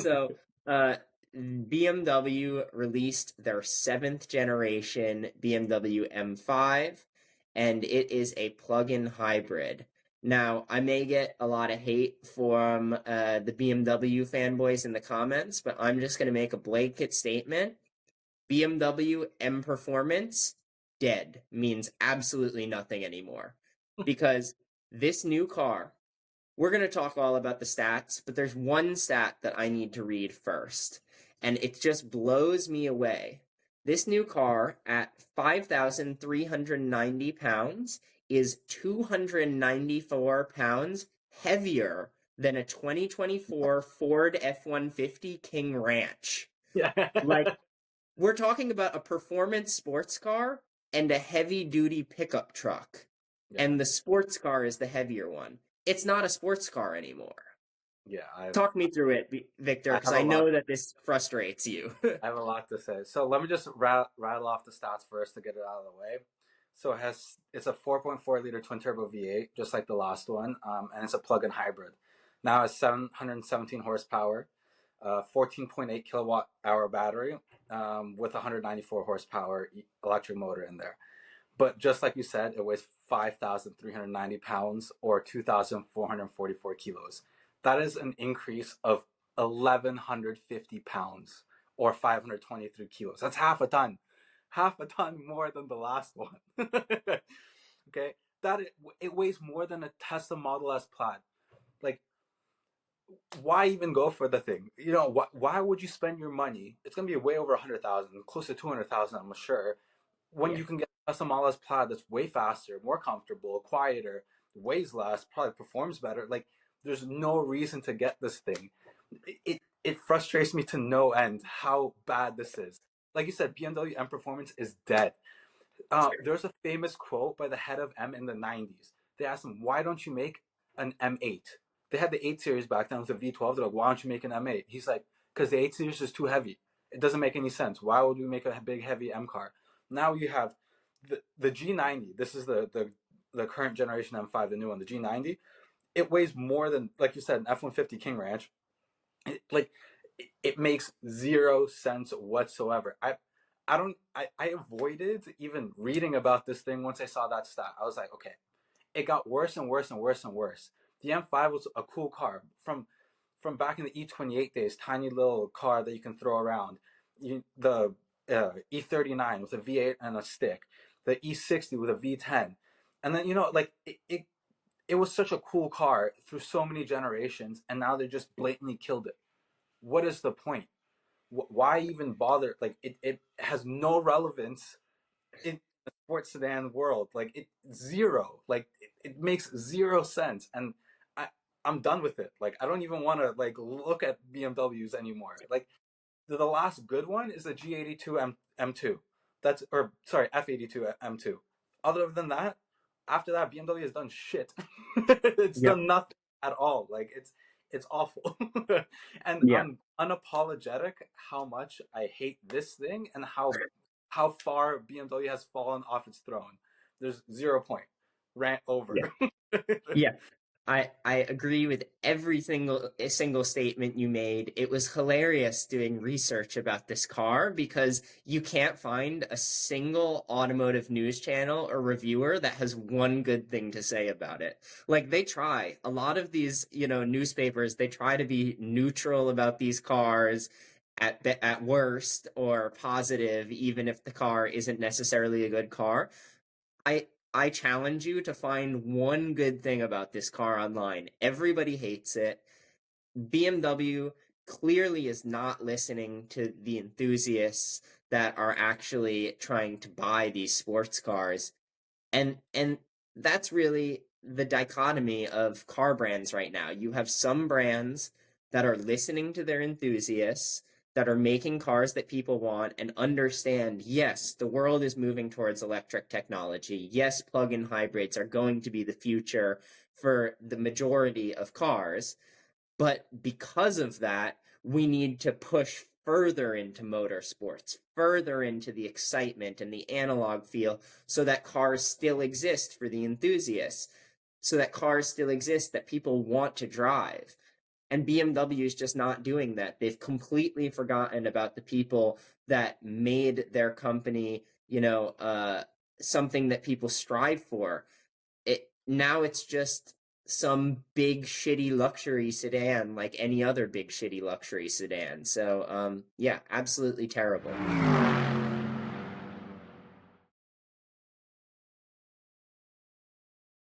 So, uh, BMW released their seventh generation BMW M5, and it is a plug-in hybrid. Now, I may get a lot of hate from the BMW fanboys in the comments, but I'm just going to make a blanket statement. BMW M Performance, dead, means absolutely nothing anymore. Because this new car, we're going to talk all about the stats, but there's one stat that I need to read first, and it just blows me away. This new car at 5,390 pounds is 294 pounds heavier than a 2024 Ford F-150 King Ranch. Yeah. Like, we're talking about a performance sports car and a heavy duty pickup truck. Yeah. And the sports car is the heavier one. It's not a sports car anymore. Yeah. Talk me through it, Victor, I because have a I lot. know that this frustrates you. I have a lot to say. So let me just rattle off the stats first to get it out of the way. So it's a 4.4 liter twin turbo V8, just like the last one, and it's a plug-in hybrid. Now it's 717 horsepower, 14.8 kilowatt hour battery, with 194 horsepower electric motor in there. But just like you said, it weighs 5,390 pounds or 2,444 kilos. That is an increase of 1,150 pounds or 523 kilos. That's half a ton more than the last one. Okay, it weighs more than a Tesla Model S Plaid. Like, why even go for the thing? Why would you spend your money? It's gonna be way over 100,000, close to 200,000, I'm sure, when Yeah. you can get a custom Model Plaid that's way faster, more comfortable, quieter, weighs less, probably performs better. Like, there's no reason to get this thing. It frustrates me to no end how bad this is. Like you said, BMW M Performance is dead. There's a famous quote by the head of M in the 90s. They asked him, why don't you make an M8? They had the 8 Series back then with the V12. They're like, why don't you make an M8? He's like, because the 8 Series is too heavy. It doesn't make any sense. Why would we make a big, heavy M car? Now you have the G90. This is the current generation M5, the new one, the G90. It weighs more than, like you said, an F-150 King Ranch. It makes zero sense whatsoever. I avoided even reading about this thing once I saw that stat. I was like, okay, it got worse and worse and worse and worse. The M5 was a cool car from back in the E28 days, tiny little car that you can throw around. The E39 with a V8 and a stick, the E60 with a V10, and then like it was such a cool car through so many generations, and now they just blatantly killed it. What is the point? Why even bother? Like, it has no relevance in the sports sedan world. Like, zero. Like, it makes zero sense, and I I'm done with it. Like, I don't even want to like look at BMWs anymore. Like, the last good one is the G82 M2. That's, or sorry, F82 M2. Other than that, after that, BMW has done shit. It's Yep. done nothing at all. Like, it's awful. And Yeah. I'm unapologetic how much I hate this thing and how far BMW has fallen off its throne. There's 0 point. Rant over. Yeah. Yeah. I agree with every single statement you made. It was hilarious doing research about this car because you can't find a single automotive news channel or reviewer that has one good thing to say about it. Like, they try. A lot of these, newspapers, they try to be neutral about these cars at worst, or positive even if the car isn't necessarily a good car. I challenge you to find one good thing about this car online. Everybody hates it. BMW clearly is not listening to the enthusiasts that are actually trying to buy these sports cars. And that's really the dichotomy of car brands right now. You have some brands that are listening to their enthusiasts, that are making cars that people want and understand, yes, the world is moving towards electric technology. Yes, plug-in hybrids are going to be the future for the majority of cars. But because of that, we need to push further into motorsports, further into the excitement and the analog feel, so that cars still exist for the enthusiasts, so that cars still exist that people want to drive. And BMW is just not doing that. They've completely forgotten about the people that made their company, something that people strive for. Now it's just some big shitty luxury sedan like any other big shitty luxury sedan. So yeah, absolutely terrible.